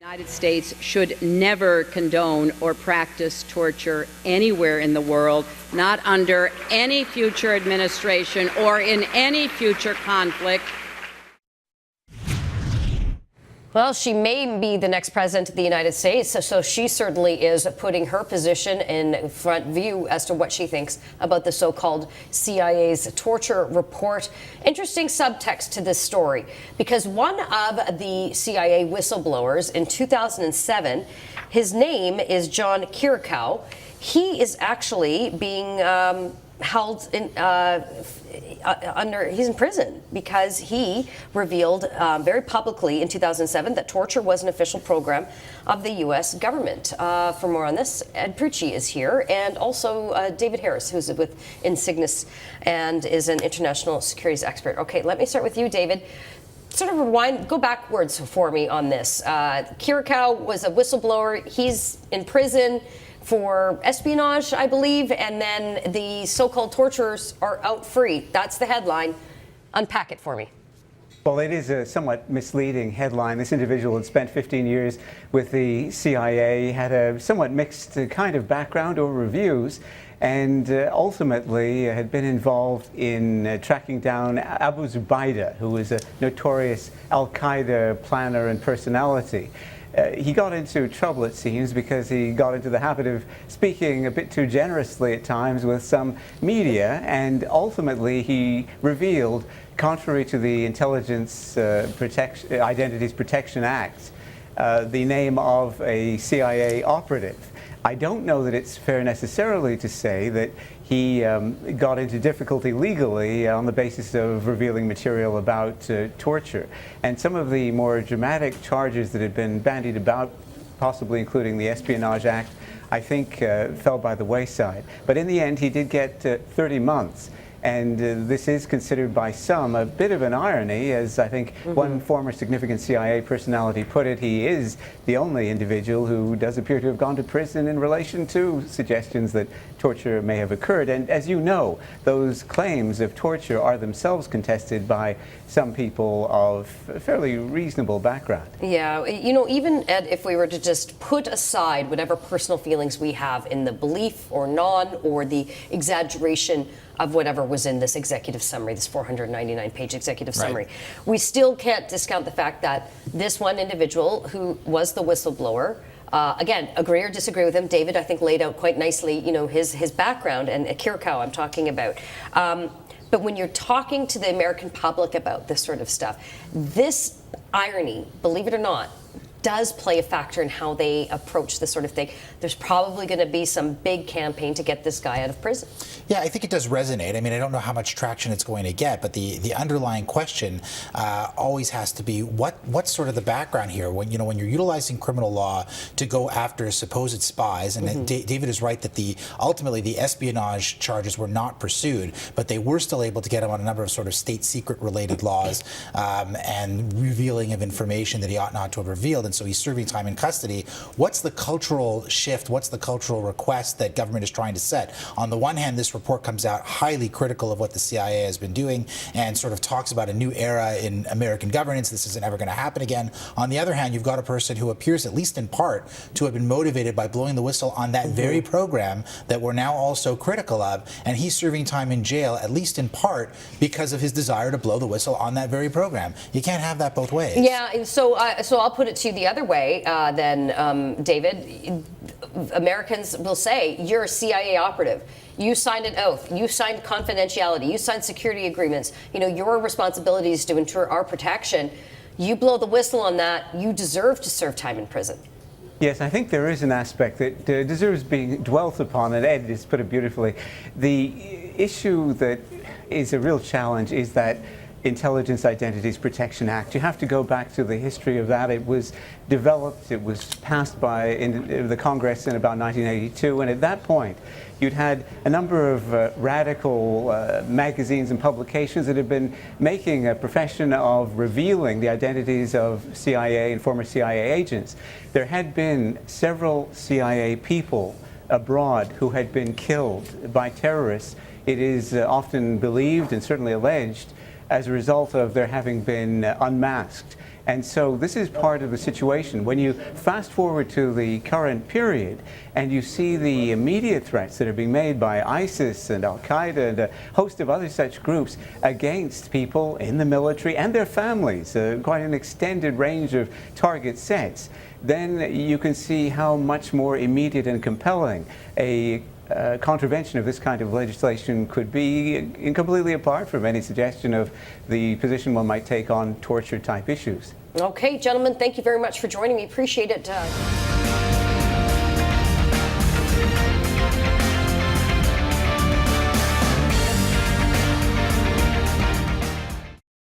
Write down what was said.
The United States should never condone or practice torture anywhere in the world, not under any future administration or in any future conflict. Well, she may be the next president of the United States, so she certainly is putting her position in front view as to what she thinks about the so-called CIA's torture report. Interesting subtext to this story, because one of the CIA whistleblowers in 2007, his name is John Kirikow. He is actually being held in he's in prison because he revealed very publicly in 2007 that torture was an official program of the U.S. government. For more on this, Ed Prucci is here, and also David Harris, who's with Insignis and is an international securities expert. Okay, let me start with you, David. Sort of rewind, go backwards for me on this. Kirikow was a whistleblower. He's in prison for espionage, I believe, and then the so-called torturers are out free. That's the headline. Unpack it for me. Well, it is a somewhat misleading headline. This individual had spent 15 years with the CIA, had a somewhat mixed kind of background or reviews, and ultimately had been involved in tracking down Abu Zubaydah, who was a notorious al-Qaeda planner and personality. He got into trouble, it seems, because he got into the habit of speaking a bit too generously at times with some media, and ultimately he revealed, contrary to the Identities Protection Act, the name of a CIA operative. I don't know that it's fair necessarily to say that he got into difficulty legally on the basis of revealing material about torture. And some of the more dramatic charges that had been bandied about, possibly including the Espionage Act, I think fell by the wayside. But in the end, he did get 30 months. And this is considered by some a bit of an irony, as I think one former significant CIA personality put it. He is the only individual who does appear to have gone to prison in relation to suggestions that torture may have occurred. And as you know, those claims of torture are themselves contested by some people of fairly reasonable background. Yeah, you know, even Ed, if we were to just put aside whatever personal feelings we have in the belief or non, or the exaggeration of whatever was in this executive summary, this 499-page executive summary, we still can't discount the fact that this one individual who was the whistleblower, again, agree or disagree with him, David, I think, laid out quite nicely, you know, his background, and Kirikow I'm talking about. But when you're talking to the American public about this sort of stuff, this irony, believe it or not, does play a factor in how they approach this sort of thing. There's probably going to be some big campaign to get this guy out of prison. Yeah, I think it does resonate. I mean, I don't know how much traction it's going to get, but the underlying question always has to be what's sort of the background here when you're utilizing criminal law to go after supposed spies. And David is right that ultimately the espionage charges were not pursued, but they were still able to get him on a number of sort of state secret related laws and revealing of information that he ought not to have revealed. And so he's serving time in custody. What's the cultural shift? What's the cultural request that government is trying to set? On the one hand, this report comes out highly critical of what the CIA has been doing and sort of talks about a new era in American governance. This isn't ever going to happen again. On the other hand, you've got a person who appears, at least in part, to have been motivated by blowing the whistle on that very program that we're now all so critical of, and he's serving time in jail, at least in part, because of his desire to blow the whistle on that very program. You can't have that both ways. Yeah, so I'll put it to you the other way then, David. Americans will say, you're a CIA operative. You signed an oath. You signed confidentiality. You signed security agreements. You know, your responsibility is to ensure our protection. You blow the whistle on that, you deserve to serve time in prison. Yes, I think there is an aspect that deserves being dwelt upon, and Ed has put it beautifully. The issue that is a real challenge is that Intelligence Identities Protection Act. You have to go back to the history of that. It was developed, it was passed by the Congress in about 1982, and at that point you'd had a number of radical magazines and publications that had been making a profession of revealing the identities of CIA and former CIA agents. There had been several CIA people abroad who had been killed by terrorists. It is often believed and certainly alleged as a result of their having been unmasked. And so this is part of the situation. When you fast forward to the current period and you see the immediate threats that are being made by ISIS and Al-Qaeda and a host of other such groups against people in the military and their families, quite an extended range of target sets, then you can see how much more immediate and compelling a contravention of this kind of legislation could be, completely apart from any suggestion of the position one might take on torture type issues. Okay, gentlemen, thank you very much for joining me. Appreciate it.